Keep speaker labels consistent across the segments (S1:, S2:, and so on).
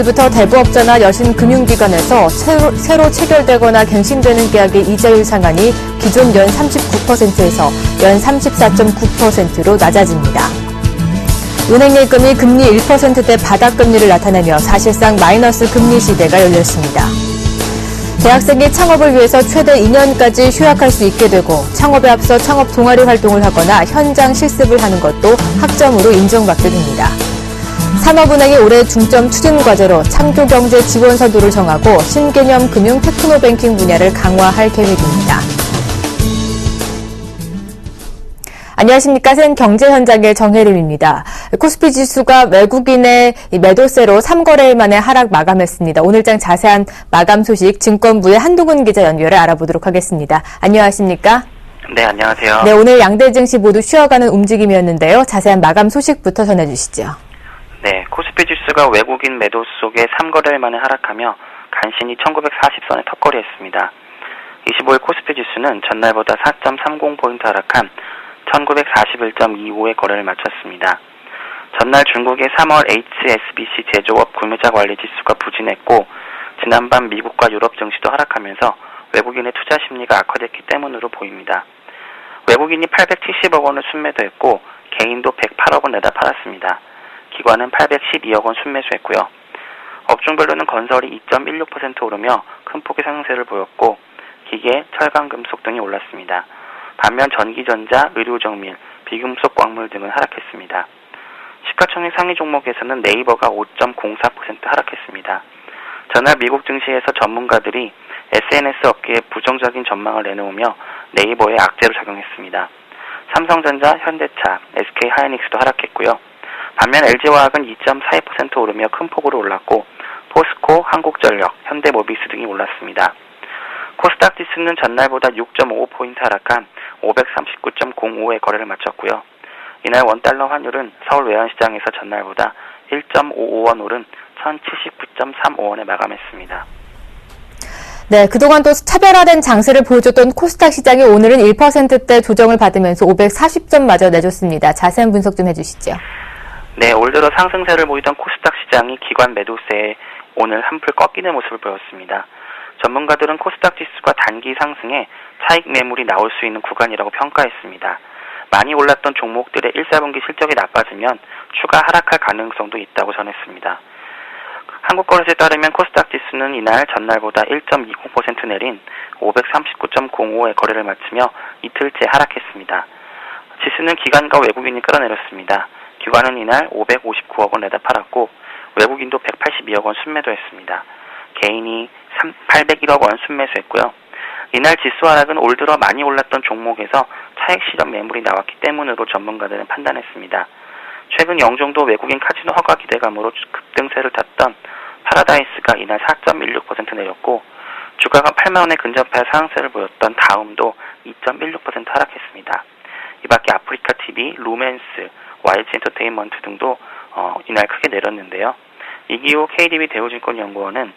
S1: 오늘부터 대부업자나 여신금융기관에서 새로 체결되거나 갱신되는 계약의 이자율 상한이 기존 연 39%에서 연 34.9%로 낮아집니다. 은행 예금이 금리 1%대 바닥금리를 나타내며 사실상 마이너스 금리 시대가 열렸습니다. 대학생이 창업을 위해서 최대 2년까지 휴학할 수 있게 되고 창업에 앞서 창업 동아리 활동을 하거나 현장 실습을 하는 것도 학점으로 인정받게 됩니다. 산업은행이 올해 중점 추진 과제로 창조경제 지원 서두를 정하고 신개념 금융 테크노뱅킹 분야를 강화할 계획입니다. 안녕하십니까. 새 경제 현장의 정혜림입니다. 코스피 지수가 외국인의 매도세로 3거래일 만에 하락 마감했습니다. 오늘장 자세한 마감 소식 증권부의 한동훈 기자 연결해 알아보도록 하겠습니다. 안녕하십니까?
S2: 네, 안녕하세요.
S1: 네, 오늘 양대 증시 모두 쉬어가는 움직임이었는데요. 자세한 마감 소식부터 전해주시죠.
S2: 네, 코스피 지수가 외국인 매도 속에 3거래일 만에 하락하며 간신히 1940선에 턱걸이했습니다. 25일 코스피 지수는 전날보다 4.30포인트 하락한 1941.25의 거래를 마쳤습니다. 전날 중국의 3월 HSBC 제조업 구매자 관리 지수가 부진했고 지난밤 미국과 유럽 증시도 하락하면서 외국인의 투자 심리가 악화됐기 때문으로 보입니다. 외국인이 870억 원을 순매도했고 개인도 108억 원 내다 팔았습니다. 기관은 812억 원 순매수했고요. 업종별로는 건설이 2.16% 오르며 큰 폭의 상승세를 보였고 기계, 철강, 금속 등이 올랐습니다. 반면 전기전자, 의료정밀, 비금속 광물 등은 하락했습니다. 시가총액 상위 종목에서는 네이버가 5.04% 하락했습니다. 전날 미국 증시에서 전문가들이 SNS 업계에 부정적인 전망을 내놓으며 네이버에 악재로 작용했습니다. 삼성전자, 현대차, SK하이닉스도 하락했고요. 반면 LG화학은 2.42% 오르며 큰 폭으로 올랐고 포스코, 한국전력, 현대모비스 등이 올랐습니다. 코스닥 지수는 전날보다 6.55포인트 하락한 539.05의 거래를 마쳤고요. 이날 원달러 환율은 서울 외환시장에서 전날보다 1.55원 오른 1079.35원에 마감했습니다.
S1: 네, 그동안 또 차별화된 장세를 보여줬던 코스닥 시장이 오늘은 1%대 조정을 받으면서 540점마저 내줬습니다. 자세한 분석 좀 해주시죠.
S2: 네, 올 들어 상승세를 보이던 코스닥 시장이 기관 매도세에 오늘 한풀 꺾이는 모습을 보였습니다. 전문가들은 코스닥 지수가 단기 상승에 차익 매물이 나올 수 있는 구간이라고 평가했습니다. 많이 올랐던 종목들의 1, 4분기 실적이 나빠지면 추가 하락할 가능성도 있다고 전했습니다. 한국거래소에 따르면 코스닥 지수는 이날 전날보다 1.20% 내린 539.05의 거래를 마치며 이틀째 하락했습니다. 지수는 기관과 외국인이 끌어내렸습니다. 기관은 이날 559억 원 내다 팔았고 외국인도 182억 원 순매도했습니다. 개인이 801억 원 순매수했고요. 이날 지수 하락은 올 들어 많이 올랐던 종목에서 차익 실현 매물이 나왔기 때문으로 전문가들은 판단했습니다. 최근 영종도 외국인 카지노 허가 기대감으로 급등세를 탔던 파라다이스가 이날 4.16% 내렸고 주가가 8만 원에 근접할 상승세를 보였던 다음도 2.16% 하락했습니다. 이 밖에 아프리카TV, 루멘스, YG엔터테인먼트 등도 이날 크게 내렸는데요. 이기호 KDB 대우증권연구원은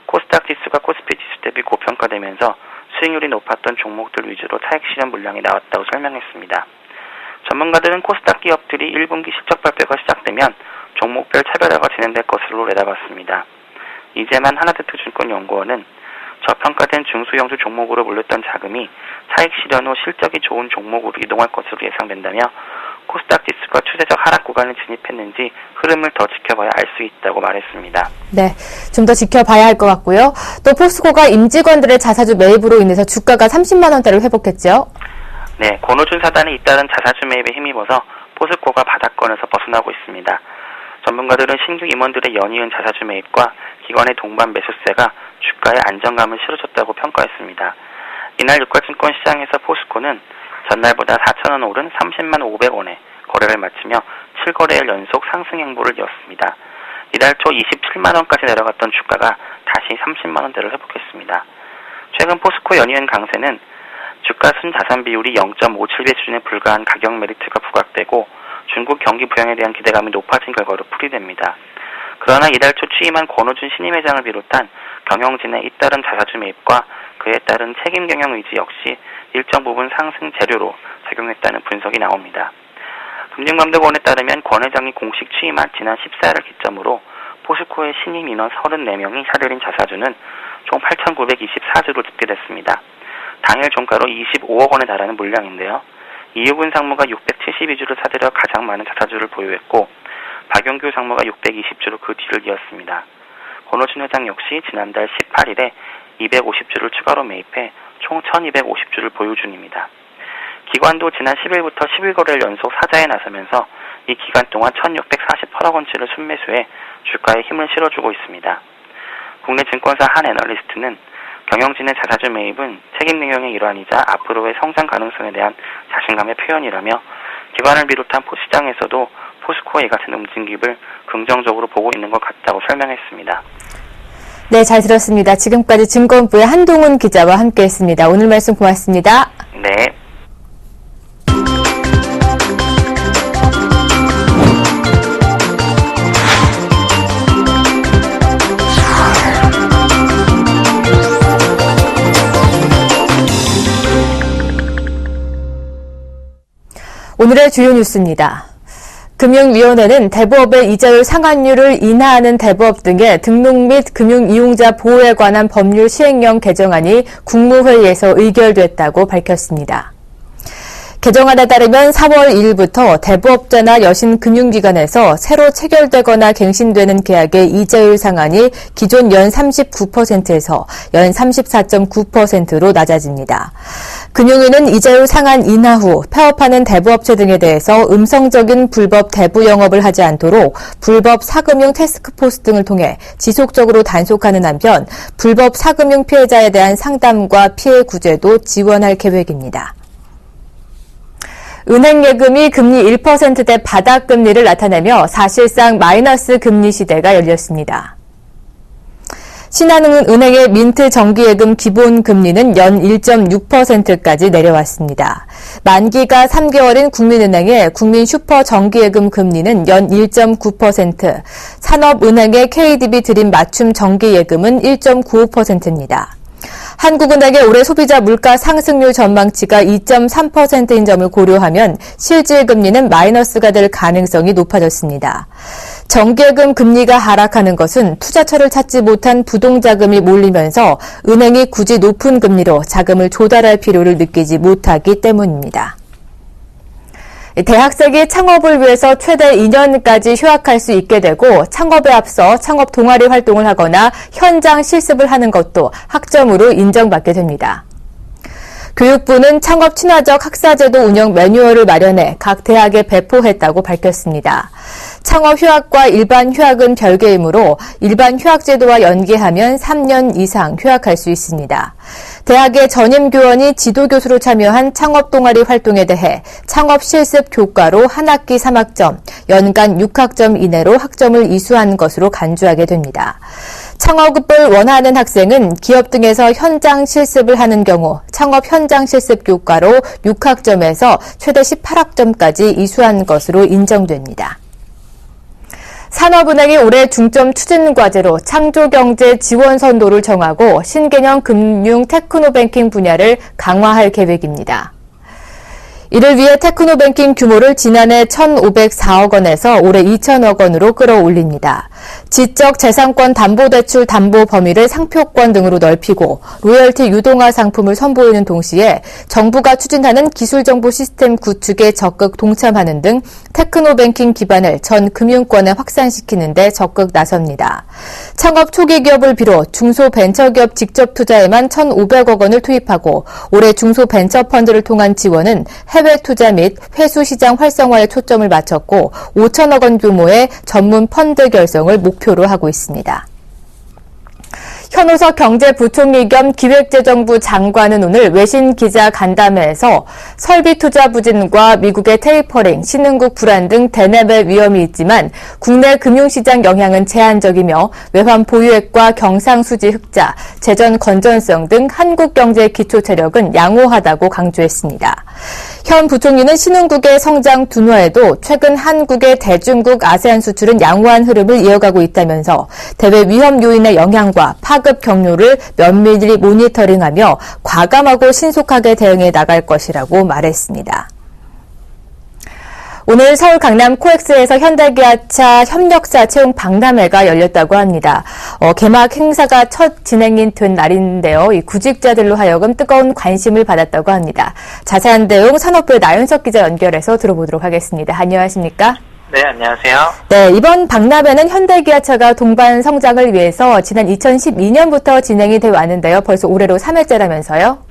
S2: 코스닥 지수가 코스피 지수 대비 고평가되면서 수익률이 높았던 종목들 위주로 차익 실현 물량이 나왔다고 설명했습니다. 전문가들은 코스닥 기업들이 1분기 실적 발표가 시작되면 종목별 차별화가 진행될 것으로 내다봤습니다. 이재만 하나대투증권연구원은 저평가된 중소형주 종목으로 몰렸던 자금이 차익 실현 후 실적이 좋은 종목으로 이동할 것으로 예상된다며 코스닥 지수가 추세적 하락 구간을 진입했는지 흐름을 더 지켜봐야 알 수 있다고 말했습니다.
S1: 네, 좀 더 지켜봐야 할 것 같고요. 또 포스코가 임직원들의 자사주 매입으로 인해서 주가가 30만 원대를 회복했죠.
S2: 네, 권오준 사단이 잇따른 자사주 매입에 힘입어서 포스코가 바닥권에서 벗어나고 있습니다. 전문가들은 신규 임원들의 연이은 자사주 매입과 기관의 동반 매수세가 주가에 안정감을 실어줬다고 평가했습니다. 이날 유가증권 시장에서 포스코는 전날보다 4,000원 오른 30만 500원에 거래를 마치며 7거래일 연속 상승 행보를 이었습니다. 이달 초 27만 원까지 내려갔던 주가가 다시 30만 원대를 회복했습니다. 최근 포스코 연이은 강세는 주가 순자산 비율이 0.57배 수준에 불과한 가격 메리트가 부각되고 중국 경기 부양에 대한 기대감이 높아진 결과로 풀이됩니다. 그러나 이달 초 취임한 권오준 신임 회장을 비롯한 경영진의 잇따른 자사주 매입과 그에 따른 책임 경영 의지 역시 일정 부분 상승 재료로 작용했다는 분석이 나옵니다. 금융감독원에 따르면 권 회장이 공식 취임한 지난 14일을 기점으로 포스코의 신임 인원 34명이 사들인 자사주는 총 8,924주로 집계됐습니다. 당일 종가로 25억 원에 달하는 물량인데요. 이유근 상무가 672주를 사들여 가장 많은 자사주를 보유했고 박용규 상무가 620주로 그 뒤를 이었습니다. 권오준 회장 역시 지난달 18일에 250주를 추가로 매입해 총 1,250주를 보유 중입니다. 기관도 지난 10일부터 10일 연속 사자에 나서면서 이 기간 동안 1,648억 원치를 순매수해 주가에 힘을 실어주고 있습니다. 국내 증권사 한 애널리스트는 경영진의 자사주 매입은 책임 능력의 일환이자 앞으로의 성장 가능성에 대한 자신감의 표현이라며 기관을 비롯한 시장에서도 포스코의 이 같은 움직임을 긍정적으로 보고 있는 것 같다고 설명했습니다.
S1: 네, 잘 들었습니다. 지금까지 증권부의 한동훈 기자와 함께했습니다. 오늘 말씀 고맙습니다.
S2: 네.
S1: 오늘의 주요 뉴스입니다. 금융위원회는 대부업의 이자율 상한율을 인하하는 대부업 등의 등록 및 금융이용자 보호에 관한 법률 시행령 개정안이 국무회의에서 의결됐다고 밝혔습니다. 개정안에 따르면 4월 1일부터 대부업자나 여신금융기관에서 새로 체결되거나 갱신되는 계약의 이자율 상한이 기존 연 39%에서 연 34.9%로 낮아집니다. 금융위는 이자율 상한 인하 후 폐업하는 대부업체 등에 대해서 음성적인 불법 대부 영업을 하지 않도록 불법 사금융 태스크포스 등을 통해 지속적으로 단속하는 한편 불법 사금융 피해자에 대한 상담과 피해 구제도 지원할 계획입니다. 은행 예금이 금리 1%대 바닥 금리를 나타내며 사실상 마이너스 금리 시대가 열렸습니다. 신한은행의 민트 정기예금 기본 금리는 연 1.6%까지 내려왔습니다. 만기가 3개월인 국민은행의 국민 슈퍼 정기예금 금리는 연 1.9%, 산업은행의 KDB 드림 맞춤 정기예금은 1.95%입니다. 한국은행의 올해 소비자 물가 상승률 전망치가 2.3%인 점을 고려하면 실질 금리는 마이너스가 될 가능성이 높아졌습니다. 정기예금 금리가 하락하는 것은 투자처를 찾지 못한 부동자금이 몰리면서 은행이 굳이 높은 금리로 자금을 조달할 필요를 느끼지 못하기 때문입니다. 대학생이 창업을 위해서 최대 2년까지 휴학할 수 있게 되고 창업에 앞서 창업 동아리 활동을 하거나 현장 실습을 하는 것도 학점으로 인정받게 됩니다. 교육부는 창업 친화적 학사제도 운영 매뉴얼을 마련해 각 대학에 배포했다고 밝혔습니다. 창업 휴학과 일반 휴학은 별개이므로 일반 휴학제도와 연계하면 3년 이상 휴학할 수 있습니다. 대학의 전임교원이 지도교수로 참여한 창업 동아리 활동에 대해 창업 실습 교과로 한 학기 3학점, 연간 6학점 이내로 학점을 이수한 것으로 간주하게 됩니다. 창업을 원하는 학생은 기업 등에서 현장 실습을 하는 경우 창업 현장 실습 교과로 6학점에서 최대 18학점까지 이수한 것으로 인정됩니다. 산업은행이 올해 중점 추진 과제로 창조경제 지원 선도를 정하고 신개념 금융 테크노뱅킹 분야를 강화할 계획입니다. 이를 위해 테크노뱅킹 규모를 지난해 1,504억 원에서 올해 2,000억 원으로 끌어올립니다. 지적재산권 담보대출 담보 범위를 상표권 등으로 넓히고 로열티 유동화 상품을 선보이는 동시에 정부가 추진하는 기술정보 시스템 구축에 적극 동참하는 등 테크노뱅킹 기반을 전 금융권에 확산시키는 데 적극 나섭니다. 창업 초기 기업을 비롯 중소벤처기업 직접 투자에만 1,500억 원을 투입하고 올해 중소벤처펀드를 통한 지원은 해외 투자 및 회수 시장 활성화에 초점을 맞췄고 5천억 원 규모의 전문 펀드 결성을 목표로 하고 있습니다. 현우석 경제부총리 겸 기획재정부 장관은 오늘 외신 기자 간담회에서 설비 투자 부진과 미국의 테이퍼링, 신흥국 불안 등 대내외 위험이 있지만 국내 금융시장 영향은 제한적이며 외환 보유액과 경상수지 흑자, 재정 건전성 등 한국 경제의 기초 체력은 양호하다고 강조했습니다. 현 부총리는 신흥국의 성장 둔화에도 최근 한국의 대중국 아세안 수출은 양호한 흐름을 이어가고 있다면서 대외 위험 요인의 영향과 파급 경로를 면밀히 모니터링하며 과감하고 신속하게 대응해 나갈 것이라고 말했습니다. 오늘 서울 강남 코엑스에서 현대기아차 협력사 채용 박람회가 열렸다고 합니다. 개막 행사가 첫 진행인 된 날인데요. 이 구직자들로 하여금 뜨거운 관심을 받았다고 합니다. 자세한 내용 산업부의 나윤석 기자 연결해서 들어보도록 하겠습니다. 안녕하십니까?
S2: 네, 안녕하세요.
S1: 네, 이번 박람회는 현대기아차가 동반 성장을 위해서 지난 2012년부터 진행이 되어 왔는데요. 벌써 올해로 3회째라면서요?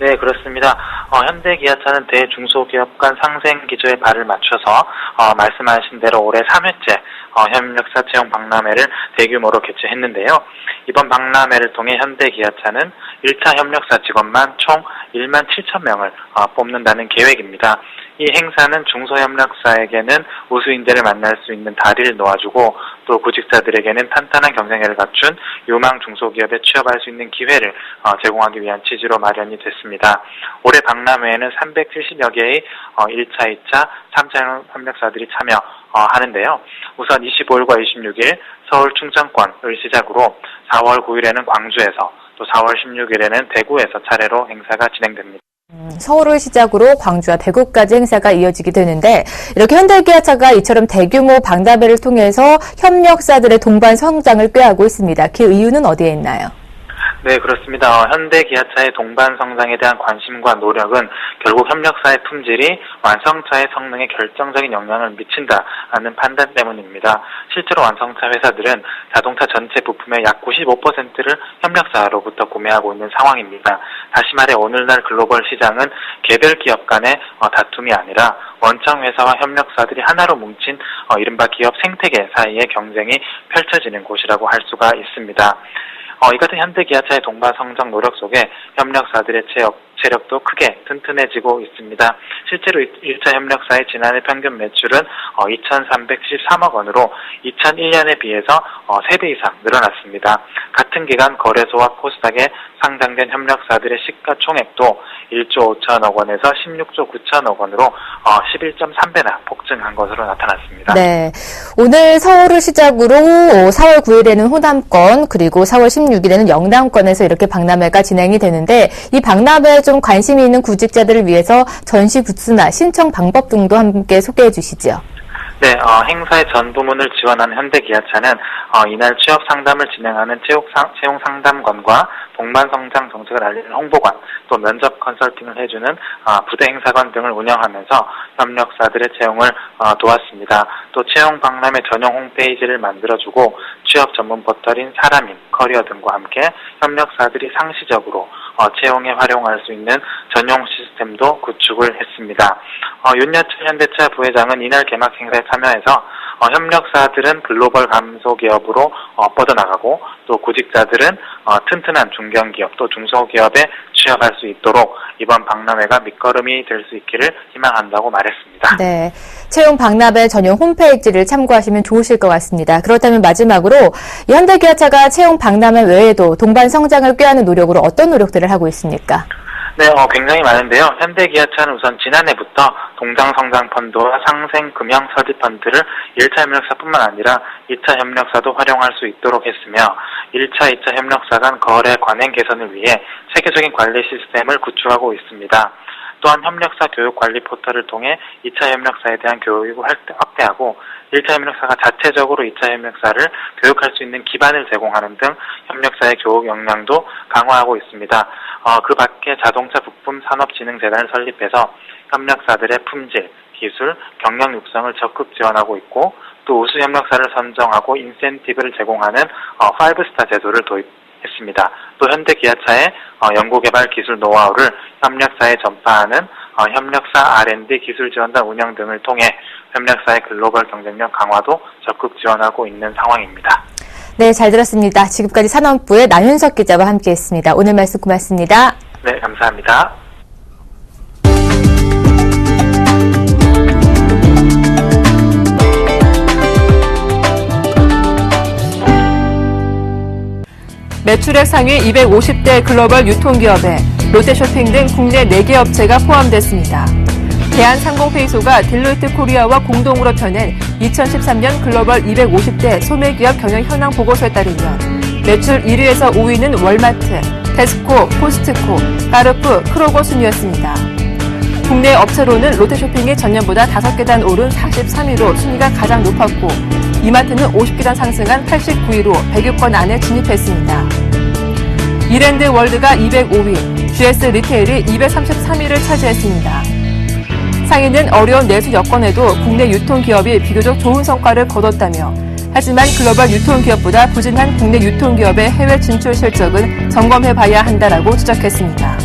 S2: 네, 그렇습니다. 현대기아차는 대중소기업 간 상생 기조에 발을 맞춰서 말씀하신 대로 올해 3회째 협력사 채용 박람회를 대규모로 개최했는데요. 이번 박람회를 통해 현대기아차는 1차 협력사 직원만 총 1만 7천 명을 뽑는다는 계획입니다. 이 행사는 중소협력사에게는 우수인재를 만날 수 있는 다리를 놓아주고 또 구직자들에게는 탄탄한 경쟁력을 갖춘 유망 중소기업에 취업할 수 있는 기회를 제공하기 위한 취지로 마련이 됐습니다. 올해 박람회에는 370여 개의 1차, 2차, 3차 협력사들이 참여하는데요. 우선 25일과 26일 서울 충청권을 시작으로 4월 9일에는 광주에서 또 4월 16일에는 대구에서 차례로 행사가 진행됩니다.
S1: 서울을 시작으로 광주와 대구까지 행사가 이어지게 되는데 이렇게 현대기아차가 이처럼 대규모 박람회를 통해서 협력사들의 동반 성장을 꾀하고 있습니다. 그 이유는 어디에 있나요?
S2: 네, 그렇습니다. 현대기아차의 동반 성장에 대한 관심과 노력은 결국 협력사의 품질이 완성차의 성능에 결정적인 영향을 미친다는 판단 때문입니다. 실제로 완성차 회사들은 자동차 전체 부품의 약 95%를 협력사로부터 구매하고 있는 상황입니다. 다시 말해 오늘날 글로벌 시장은 개별 기업 간의 다툼이 아니라 원청 회사와 협력사들이 하나로 뭉친 이른바 기업 생태계 사이의 경쟁이 펼쳐지는 곳이라고 할 수가 있습니다. 이 같은 현대기아차의 동반 성장 노력 속에 협력사들의 체력도 크게 튼튼해지고 있습니다. 실제로 1차 협력사의 지난해 평균 매출은 2,373억 원으로 2001년에 비해서 3배 이상 늘어났습니다. 같은 기간 거래소와 코스닥에 상장된 협력사들의 시가총액도 1조 5천억 원에서 16조 9천억 원으로 11.3배나 폭증한 것으로 나타났습니다.
S1: 네, 오늘 서울을 시작으로 4월 9일에는 호남권 그리고 4월 16일에는 영남권에서 이렇게 박람회가 진행이 되는데 이 박람회에 좀 관심이 있는 구직자들을 위해서 전시 부스나 신청 방법 등도 함께 소개해 주시죠.
S2: 네, 행사의 전 부문을 지원하는 현대기아차는 이날 취업 상담을 진행하는 채용 상담관과 동반 성장 정책을 알리는 홍보관, 또 면접 컨설팅을 해주는 부대 행사관 등을 운영하면서 협력사들의 채용을 도왔습니다. 또 채용 박람회 전용 홈페이지를 만들어주고 취업 전문 포털인 사람인, 커리어 등과 함께 협력사들이 상시적으로 채용에 활용할 수 있는 전용 시스템도 구축을 했습니다. 윤여철 현대차 부회장은 이날 개막 행사에 참여해서 협력사들은 글로벌 감소기업으로 뻗어나가고 또 구직자들은 튼튼한 중견기업 또 중소기업에 취업할 수 있도록 이번 박람회가 밑거름이 될 수 있기를 희망한다고 말했습니다.
S1: 네, 채용 박람회 전용 홈페이지를 참고하시면 좋으실 것 같습니다. 그렇다면 마지막으로 현대기아차가 채용 박람회 외에도 동반 성장을 꾀하는 노력으로 어떤 노력들을 하고 있습니까?
S2: 네, 굉장히 많은데요. 현대기아차는 우선 지난해부터 동장성장펀드와 상생금융서지펀드를 1차 협력사뿐만 아니라 2차 협력사도 활용할 수 있도록 했으며 1차, 2차 협력사 간 거래 관행 개선을 위해 체계적인 관리 시스템을 구축하고 있습니다. 또한 협력사 교육 관리 포털을 통해 2차 협력사에 대한 교육을 확대하고 1차 협력사가 자체적으로 2차 협력사를 교육할 수 있는 기반을 제공하는 등 협력사의 교육 역량도 강화하고 있습니다. 그 밖에 자동차 부품 산업진흥재단을 설립해서 협력사들의 품질, 기술, 경영 육성을 적극 지원하고 있고 또 우수 협력사를 선정하고 인센티브를 제공하는 5스타 제도를 도입했습니다. 또 현대기아차의 연구개발 기술 노하우를 협력사에 전파하는 협력사 R&D 기술지원단 운영 등을 통해 협력사의 글로벌 경쟁력 강화도 적극 지원하고 있는 상황입니다.
S1: 네, 잘 들었습니다. 지금까지 산업부의 나윤석 기자와 함께했습니다. 오늘 말씀 고맙습니다.
S2: 네, 감사합니다.
S1: 매출액 상위 250대 글로벌 유통기업에 롯데쇼핑 등 국내 4개 업체가 포함됐습니다. 대한상공회의소가 딜로이트 코리아와 공동으로 펴낸 2013년 글로벌 250대 소매기업 경영 현황 보고서에 따르면 매출 1위에서 5위는 월마트, 테스코, 코스트코, 까르푸, 크로거 순이었습니다. 국내 업체로는 롯데쇼핑이 전년보다 5계단 오른 43위로 순위가 가장 높았고 이마트는 50계단 상승한 89위로 100위권 안에 진입했습니다. 이랜드 월드가 205위, GS 리테일이 233위를 차지했습니다. 상위는 어려운 내수 여건에도 국내 유통기업이 비교적 좋은 성과를 거뒀다며 하지만 글로벌 유통기업보다 부진한 국내 유통기업의 해외 진출 실적은 점검해봐야 한다라고 지적했습니다.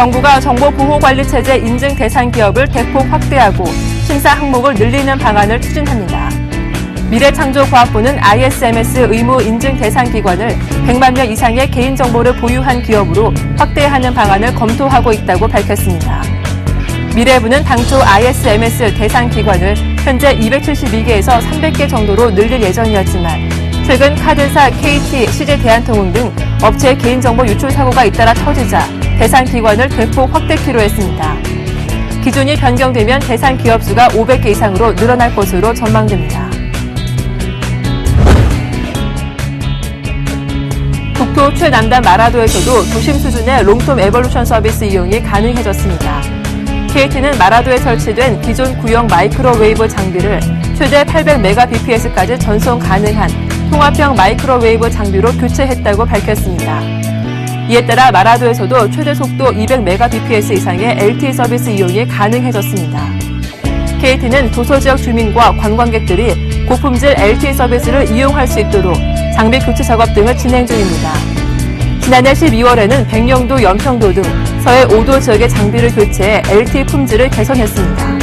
S1: 정부가 정보보호관리체제 인증 대상 기업을 대폭 확대하고 심사 항목을 늘리는 방안을 추진합니다. 미래창조과학부는 ISMS 의무 인증 대상 기관을 100만 명 이상의 개인정보를 보유한 기업으로 확대하는 방안을 검토하고 있다고 밝혔습니다. 미래부는 당초 ISMS 대상 기관을 현재 272개에서 300개 정도로 늘릴 예정이었지만 최근 카드사, KT, CJ대한통운 등 업체 개인정보 유출 사고가 잇따라 터지자 대상 기관을 대폭 확대키로 했습니다. 기준이 변경되면 대상 기업 수가 500개 이상으로 늘어날 것으로 전망됩니다. 국토 최남단 마라도에서도 도심 수준의 롱텀 에볼루션 서비스 이용이 가능해졌습니다. KT는 마라도에 설치된 기존 구형 마이크로웨이브 장비를 최대 800mbps까지 전송 가능한 통합형 마이크로웨이브 장비로 교체했다고 밝혔습니다. 이에 따라 마라도에서도 최대 속도 200mbps 이상의 LTE 서비스 이용이 가능해졌습니다. KT는 도서지역 주민과 관광객들이 고품질 LTE 서비스를 이용할 수 있도록 장비 교체 작업 등을 진행 중입니다. 지난해 12월에는 백령도, 연평도 등 서해 5도 지역의 장비를 교체해 LTE 품질을 개선했습니다.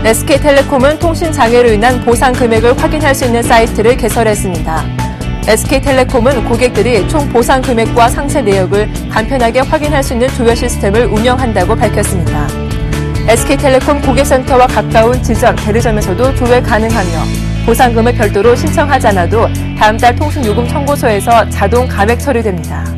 S1: SK텔레콤은 통신장애로 인한 보상 금액을 확인할 수 있는 사이트를 개설했습니다. SK텔레콤은 고객들이 총 보상 금액과 상세 내역을 간편하게 확인할 수 있는 조회 시스템을 운영한다고 밝혔습니다. SK텔레콤 고객센터와 가까운 지점, 대리점에서도 조회 가능하며 보상금을 별도로 신청하지 않아도 다음 달 통신요금 청구소에서 자동 감액 처리됩니다.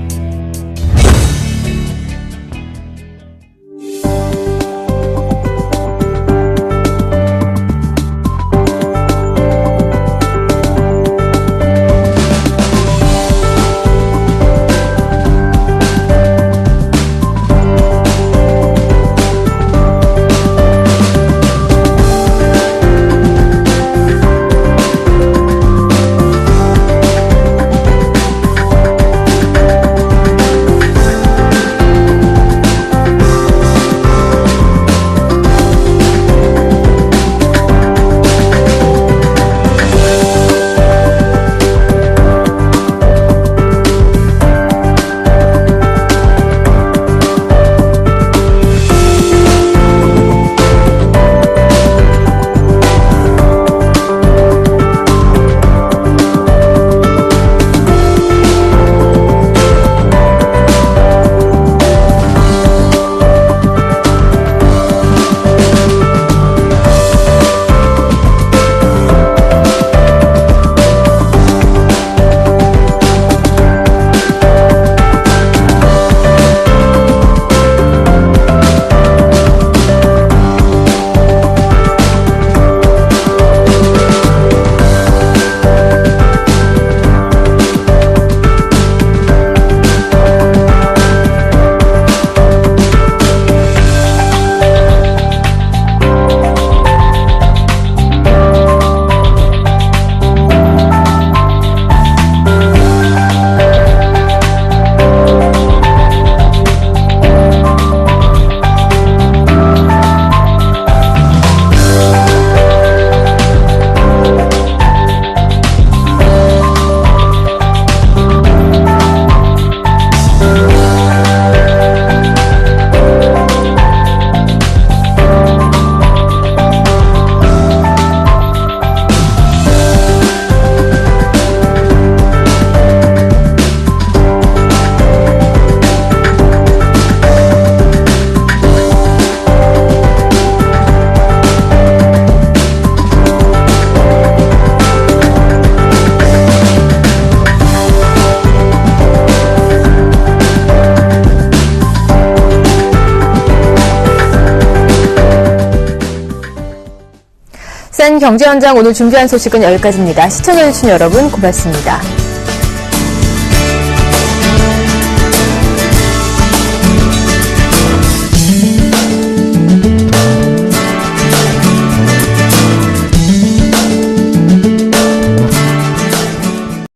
S1: 센 경제 현장 오늘 준비한 소식은 여기까지입니다. 시청해주신 여러분 고맙습니다.